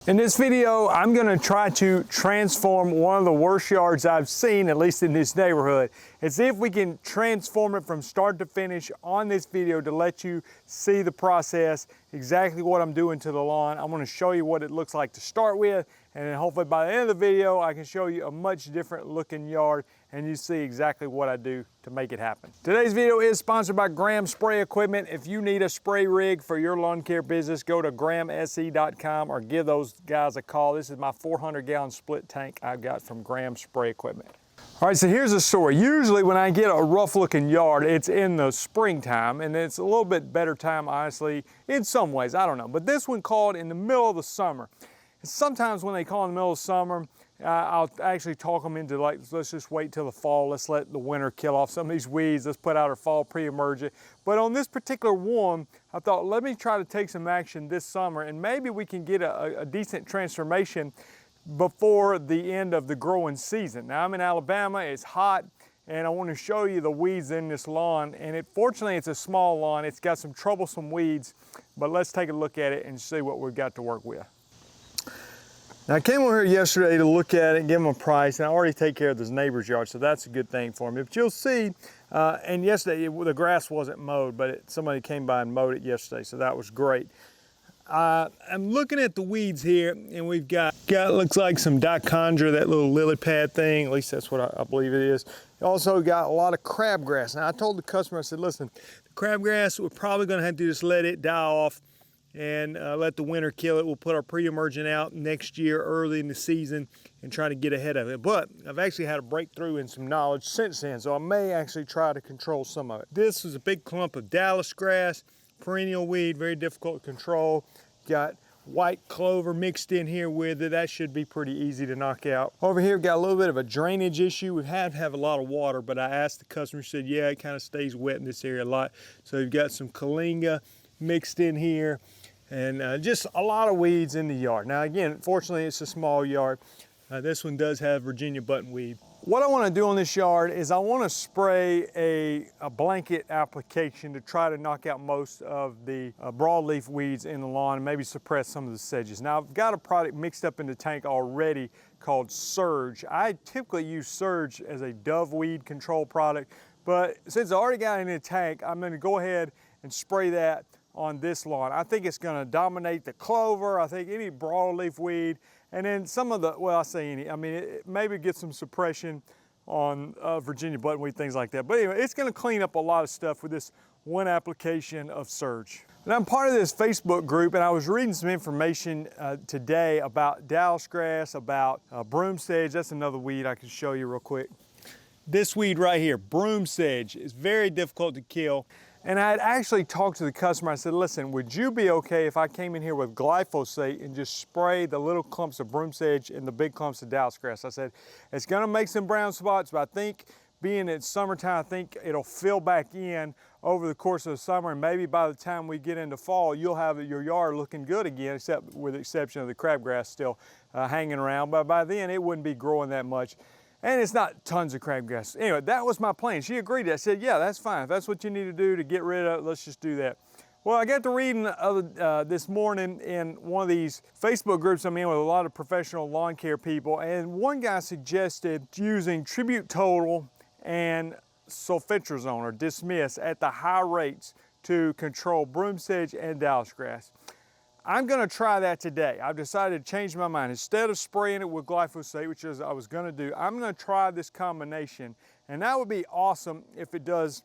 In this video, I'm going to try to transform one of the worst yards I've seen, at least in this neighborhood, and see if we can transform it from start to finish on this video to let you see the process, exactly what I'm doing to the lawn. I'm going to show you what it looks like to start with, and then hopefully by the end of the video, I can show you a much different looking yard and you see exactly what I do to make it happen. Today's video is sponsored by Graham Spray Equipment. If you need a spray rig for your lawn care business, go to grahamse.com or give those guys a call. This is my 400-gallon split tank I got from Graham Spray Equipment. All right, so here's the story. Usually when I get a rough looking yard, it's in the springtime, and it's a little bit better time, honestly, in some ways, I don't know. But this one called in the middle of the summer. Sometimes when they call in the middle of summer, I'll actually talk them into like, let's just wait till the fall. Let's let the winter kill off some of these weeds. Let's put out our fall pre-emergent. But on this particular one, I thought, let me try to take some action this summer and maybe we can get a decent transformation before the end of the growing season. Now I'm in Alabama, it's hot, and I want to show you the weeds in this lawn. And fortunately, it's a small lawn. It's got some troublesome weeds, but let's take a look at it and see what we've got to work with. Now, I came over here yesterday to look at it and give them a price, and I already take care of this neighbor's yard, so that's a good thing for me. But you'll see, and yesterday the grass wasn't mowed, but somebody came by and mowed it yesterday, so that was great. I'm looking at the weeds here, and we've got looks like some dichondra, that little lily pad thing, at least that's what I believe it is. Also got a lot of crabgrass. Now, I told the customer, I said, listen, the crabgrass, we're probably gonna have to just let it die off and let the winter kill it. We'll put our pre-emergent out next year early in the season and try to get ahead of it. But I've actually had a breakthrough in some knowledge since then, so I may actually try to control some of it. This is a big clump of dallisgrass, perennial weed, very difficult to control. Got white clover mixed in here with it. That should be pretty easy to knock out. Over here, got a little bit of a drainage issue. We have to have a lot of water, but I asked the customer, she said, yeah, it kind of stays wet in this area a lot. So you've got some kalinga mixed in here, and just a lot of weeds in the yard. Now again, fortunately it's a small yard. This one does have Virginia buttonweed. What I want to do on this yard is I want to spray a blanket application to try to knock out most of the broadleaf weeds in the lawn and maybe suppress some of the sedges. Now I've got a product mixed up in the tank already called Surge. I typically use Surge as a dove weed control product, but since I already got it in the tank, I'm going to go ahead and spray that on this lawn. I think it's going to dominate the clover, I think any broadleaf weed, and then some of the, well, I say any, I mean, maybe get some suppression on Virginia buttonweed, things like that. But anyway, it's going to clean up a lot of stuff with this one application of Surge. And I'm part of this Facebook group, and I was reading some information today about dallisgrass, about broomsedge. That's another weed I can show you real quick. This weed right here, broomsedge, is very difficult to kill. And I had actually talked to the customer. I said, listen, would you be okay if I came in here with glyphosate and just spray the little clumps of broomsedge and the big clumps of dallisgrass? I said, it's gonna make some brown spots, but I think being it's summertime, I think it'll fill back in over the course of the summer, and maybe by the time we get into fall, you'll have your yard looking good again, except with the exception of the crabgrass still hanging around. But by then, it wouldn't be growing that much. And it's not tons of crabgrass. Anyway, that was my plan. She agreed. I said, yeah, that's fine. If that's what you need to do to get rid of it, let's just do that. Well, I got to reading this morning in one of these Facebook groups I'm in with a lot of professional lawn care people, and one guy suggested using tribute total and sulfentrazone or dismiss at the high rates to control broomsedge and dallisgrass. I'm gonna try that today. I've decided to change my mind. Instead of spraying it with glyphosate, which is I was gonna do, I'm gonna try this combination, and that would be awesome if it does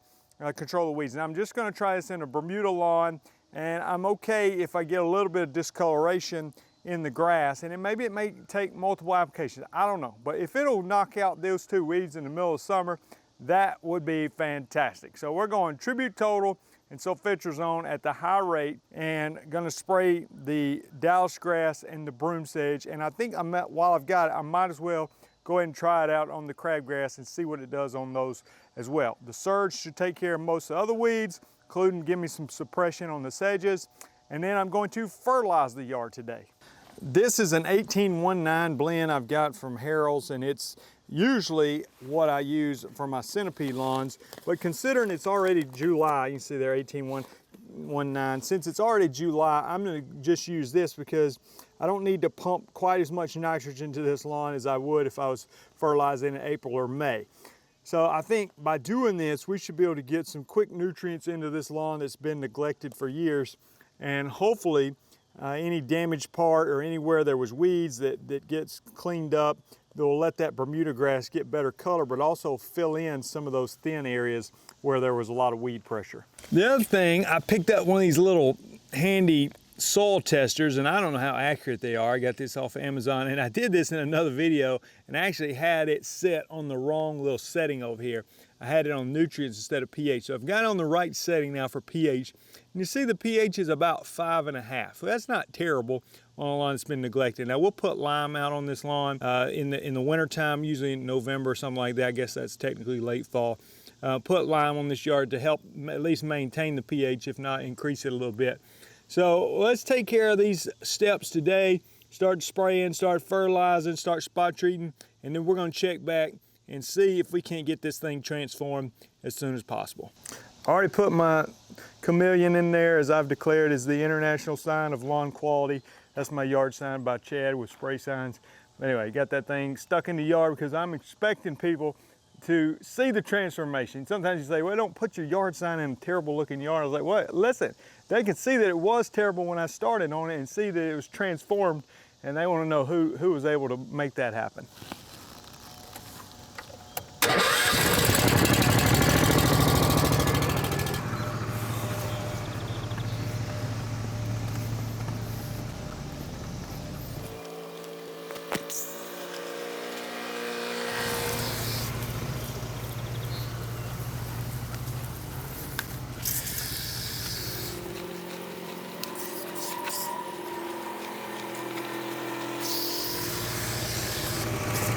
control the weeds. And I'm just gonna try this in a Bermuda lawn, and I'm okay if I get a little bit of discoloration in the grass, and maybe it may take multiple applications. I don't know, but if it'll knock out those two weeds in the middle of summer, that would be fantastic. So we're going tribute total and sulfentrazone at the high rate, and gonna spray the dallisgrass and the broomsedge. And I think while I've got it, I might as well go ahead and try it out on the crabgrass and see what it does on those as well. The Surge should take care of most of the other weeds, including give me some suppression on the sedges. And then I'm going to fertilize the yard today. This is an 1819 blend I've got from Harold's, and it's usually what I use for my centipede lawns, but considering it's already July, you can see there 1819, since it's already July, I'm gonna just use this because I don't need to pump quite as much nitrogen to this lawn as I would if I was fertilizing in April or May. So I think by doing this, we should be able to get some quick nutrients into this lawn that's been neglected for years, and hopefully any damaged part or anywhere there was weeds that gets cleaned up, they'll let that Bermuda grass get better color, but also fill in some of those thin areas where there was a lot of weed pressure. The other thing, I picked up one of these little handy soil testers, and I don't know how accurate they are. I got this off of Amazon, and I did this in another video and actually had it set on the wrong little setting over here. I had it on nutrients instead of pH. So I've got it on the right setting now for pH. And you see the pH is about 5.5. So that's not terrible on a lawn that's been neglected. Now we'll put lime out on this lawn in the winter time, usually in November or something like that. I guess that's technically late fall. Put lime on this yard to help at least maintain the pH, if not increase it a little bit. So let's take care of these steps today. Start spraying, start fertilizing, start spot treating, and then we're going to check back and see if we can't get this thing transformed as soon as possible. I already put my chameleon in there, as I've declared, as the international sign of lawn quality. That's my yard sign by Chad with spray signs. Anyway, got that thing stuck in the yard because I'm expecting people to see the transformation. Sometimes you say, well, don't put your yard sign in a terrible looking yard. I was like, well, listen, they can see that it was terrible when I started on it and see that it was transformed, and they want to know who was able to make that happen.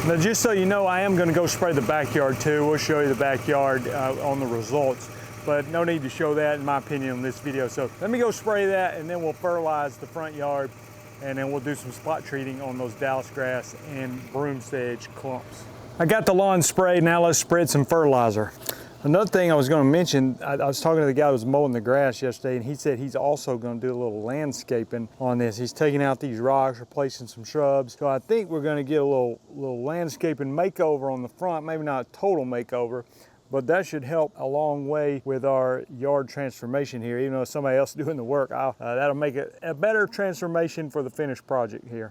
Now, just so you know, I am going to go spray the backyard too. We'll show you the backyard on the results, but no need to show that in my opinion on this video. So let me go spray that, and then we'll fertilize the front yard, and then we'll do some spot treating on those dallisgrass and broomsedge clumps. I got the lawn sprayed, now let's spread some fertilizer. Another thing I was going to mention, I was talking to the guy who was mowing the grass yesterday, and he said he's also going to do a little landscaping on this. He's taking out these rocks, replacing some shrubs. So I think we're going to get a little landscaping makeover on the front, maybe not a total makeover, but that should help a long way with our yard transformation here. Even though somebody else is doing the work, that'll make it a better transformation for the finished project here.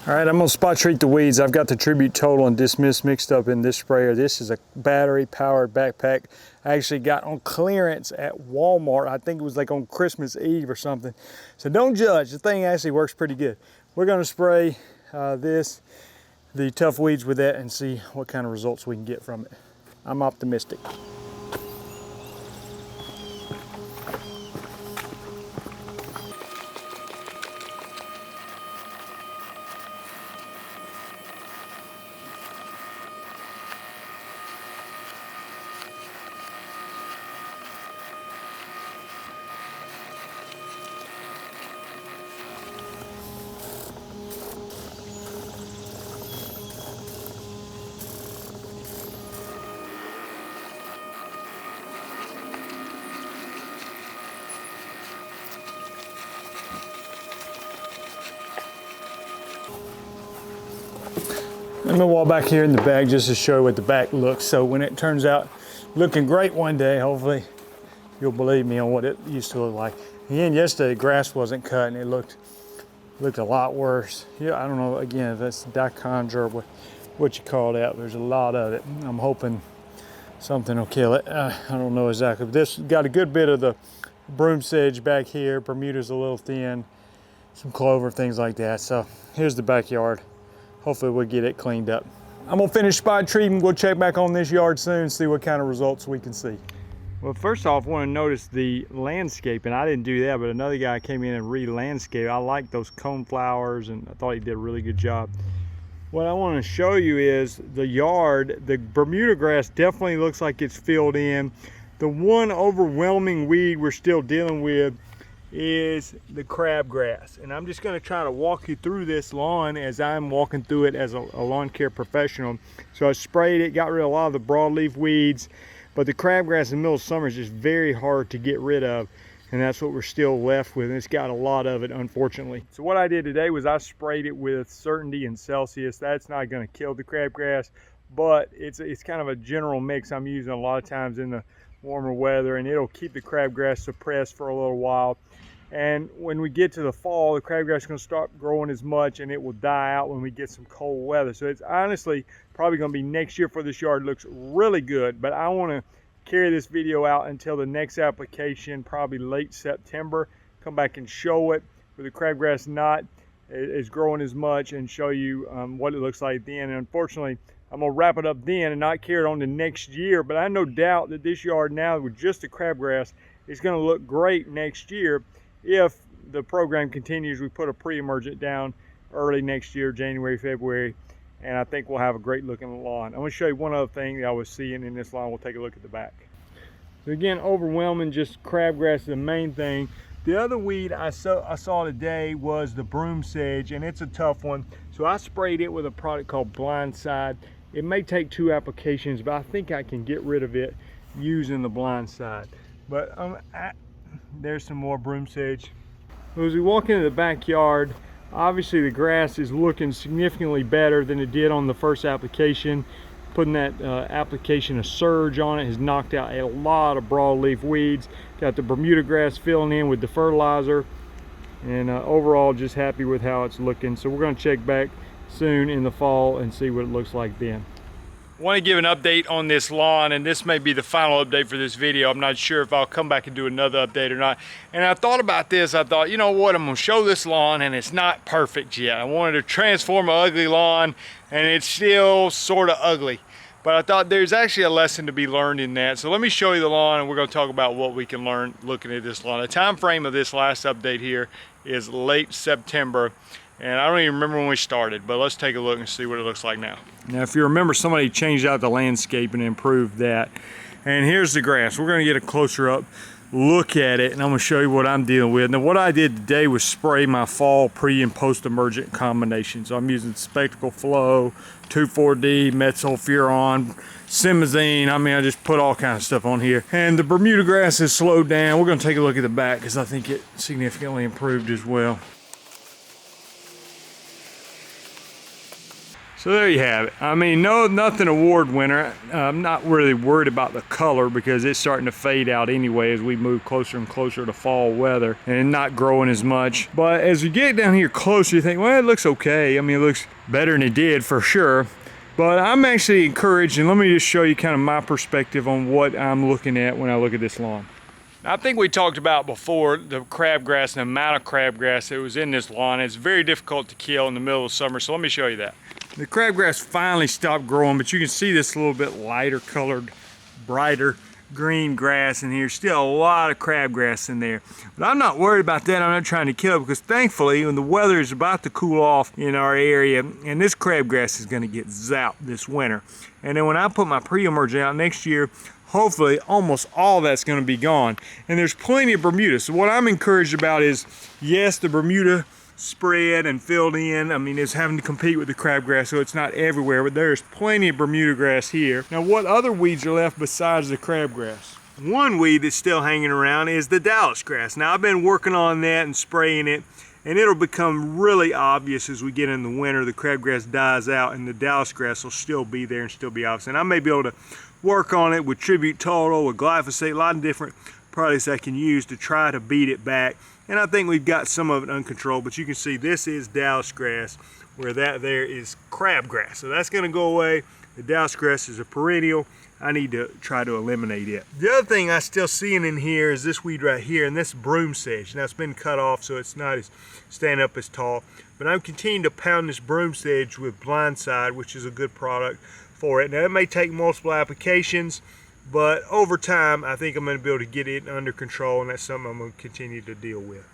All right, I'm gonna spot treat the weeds. I've got the Tribute Total and Dismiss mixed up in this sprayer. This is a battery powered backpack I actually got on clearance at Walmart. I think it was like on Christmas Eve or something. So don't judge, the thing actually works pretty good. We're gonna spray the tough weeds with that and see what kind of results we can get from it. I'm optimistic. I'm gonna walk back here in the back just to show you what the back looks. So when it turns out looking great one day, hopefully you'll believe me on what it used to look like. Again, yesterday grass wasn't cut and it looked a lot worse. Yeah, I don't know, again, if that's dichondra or what you call that. There's a lot of it. I'm hoping something will kill it. I don't know exactly, but this got a good bit of the broomsedge back here. Bermuda's a little thin, some clover, things like that. So here's the backyard. Hopefully we'll get it cleaned up. I'm gonna finish spot treating. We'll check back on this yard soon, see what kind of results we can see. Well, first off, I want to notice the landscaping. I didn't do that, but another guy came in and re-landscaped. I like those cone flowers, and I thought he did a really good job. What I want to show you is the yard. The Bermuda grass definitely looks like it's filled in. The one overwhelming weed we're still dealing with is the crabgrass. And I'm just going to try to walk you through this lawn as I'm walking through it as a lawn care professional. So I sprayed it, got rid of a lot of the broadleaf weeds, but the crabgrass in the middle of summer is just very hard to get rid of. And that's what we're still left with, and it's got a lot of it, unfortunately. So what I did today was I sprayed it with Certainty and Celsius. That's not gonna kill the crabgrass, but it's kind of a general mix I'm using a lot of times in the warmer weather, and it'll keep the crabgrass suppressed for a little while. And when we get to the fall, the crabgrass is gonna start growing as much, and it will die out when we get some cold weather. So it's honestly probably gonna be next year for this yard. It looks really good, but I wanna carry this video out until the next application, probably late September. Come back and show it where the crabgrass knot is growing as much and show you what it looks like then. And unfortunately, I'm gonna wrap it up then and not carry it on to next year, but I have no doubt that this yard now with just the crabgrass is gonna look great next year if the program continues. We put a pre-emergent down early next year, January, February, and I think we'll have a great looking lawn. I'm gonna show you one other thing that I was seeing in this lawn. We'll take a look at the back. So again, overwhelming, just crabgrass is the main thing. The other weed I saw today was the broomsedge, and it's a tough one. So I sprayed it with a product called Blindside. It may take 2 applications, but I think I can get rid of it using the Blindside. But there's some more broomsedge. So as we walk into the backyard, obviously the grass is looking significantly better than it did on the first application. Putting that application of Surge on it has knocked out a lot of broadleaf weeds. Got the Bermuda grass filling in with the fertilizer, and overall just happy with how it's looking. So we're going to check back soon in the fall and see what it looks like then. I want to give an update on this lawn, and this may be the final update for this video. I'm not sure if I'll come back and do another update or not. And I thought about this. I thought, you know what, I'm going to show this lawn, and it's not perfect yet. I wanted to transform an ugly lawn, and it's still sort of ugly. But I thought there's actually a lesson to be learned in that. So let me show you the lawn, and we're going to talk about what we can learn looking at this lawn. The time frame of this last update here is late September. And I don't even remember when we started, but let's take a look and see what it looks like now. Now, if you remember, somebody changed out the landscape and improved that. And here's the grass. We're gonna get a closer up look at it, and I'm gonna show you what I'm dealing with. Now, what I did today was spray my fall pre and post emergent combination. So I'm using Spectacle Flow, 2,4-D, Metsulfuron, Simazine. I mean, I just put all kinds of stuff on here. And the Bermuda grass has slowed down. We're gonna take a look at the back because I think it significantly improved as well. So there you have it. I mean, nothing award winner. I'm not really worried about the color because it's starting to fade out anyway as we move closer and closer to fall weather and not growing as much. But as you get down here closer, you think, well, it looks okay. I mean, it looks better than it did for sure. But I'm actually encouraged, and let me just show you kind of my perspective on what I'm looking at when I look at this lawn. I think we talked about before the crabgrass and the amount of crabgrass that was in this lawn. It's very difficult to kill in the middle of summer, so let me show you that. The crabgrass finally stopped growing, but you can see this little bit lighter colored, brighter green grass in here. Still a lot of crabgrass in there. But I'm not worried about that. I'm not trying to kill it because thankfully when the weather is about to cool off in our area, and this crabgrass is going to get zapped this winter. And then when I put my pre-emergent out next year, hopefully almost all that's going to be gone. And there's plenty of Bermuda. So what I'm encouraged about is, yes, the Bermuda spread and filled in. I mean, it's having to compete with the crabgrass, so it's not everywhere, but there's plenty of Bermuda grass here. Now, what other weeds are left besides the crabgrass? One weed that's still hanging around is the dallisgrass. Now, I've been working on that and spraying it, and it'll become really obvious as we get in the winter. The crabgrass dies out, and the dallisgrass will still be there and still be obvious. And I may be able to work on it with Tribute Total, with glyphosate, a lot of different products I can use to try to beat it back. And I think we've got some of it uncontrolled, but you can see this is dallisgrass, where that there is crabgrass. So that's gonna go away. The dallisgrass is a perennial. I need to try to eliminate it. The other thing I still seeing in here is this weed right here, and this broomsedge. Now it's been cut off, so it's not as standing up as tall, but I'm continuing to pound this broomsedge with Blindside, which is a good product for it. Now it may take multiple applications, but over time, I think I'm going to be able to get it under control, and that's something I'm going to continue to deal with.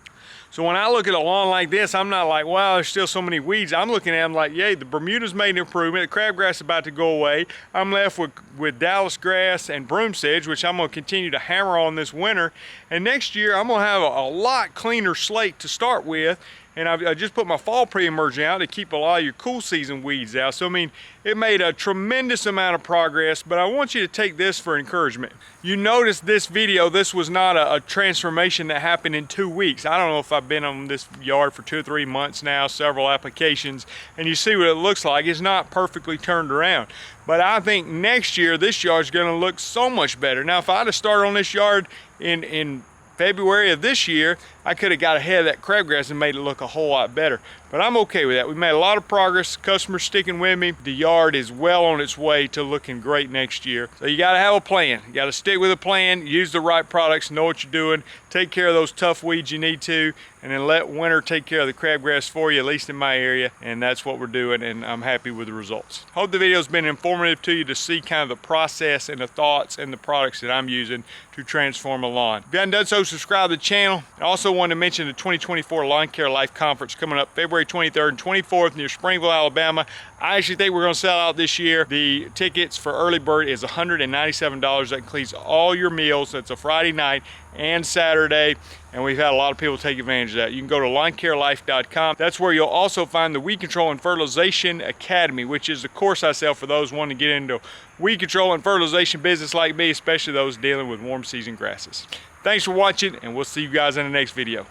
So when I look at a lawn like this, I'm not like, wow, there's still so many weeds. I'm looking at them like, yay, the bermuda's made an improvement, the crabgrass is about to go away. I'm left with dallisgrass and broomsedge, which I'm gonna continue to hammer on this winter. And next year, I'm gonna have a lot cleaner slate to start with. And I just put my fall pre-emergent out to keep a lot of your cool season weeds out. So I mean, it made a tremendous amount of progress, but I want you to take this for encouragement. You notice this video, this was not a transformation that happened in 2 weeks. I don't know if I've been on this yard for 2 or 3 months now, several applications, and you see what it looks like. It's not perfectly turned around. But I think next year, this yard's gonna look so much better. Now, if I'd have started on this yard in February of this year, I could have got ahead of that crabgrass and made it look a whole lot better. But I'm okay with that. We made a lot of progress. Customers sticking with me. The yard is well on its way to looking great next year. So you gotta have a plan. You gotta stick with a plan, use the right products, know what you're doing, take care of those tough weeds you need to, and then let winter take care of the crabgrass for you, at least in my area. And that's what we're doing, and I'm happy with the results. Hope the video's been informative to you to see kind of the process and the thoughts and the products that I'm using to transform a lawn. If you haven't done so, subscribe to the channel. I also want to mention the 2024 Lawn Care Life Conference coming up February 23rd and 24th near Springville, Alabama. I actually think we're going to sell out this year. The tickets for early bird is $197. That includes all your meals. That's a Friday night and Saturday, and we've had a lot of people take advantage of that. You can go to lawncarelife.com. That's where you'll also find the Weed Control and Fertilization Academy, which is the course I sell for those wanting to get into weed control and fertilization business like me, especially those dealing with warm season grasses. Thanks for watching, and we'll see you guys in the next video.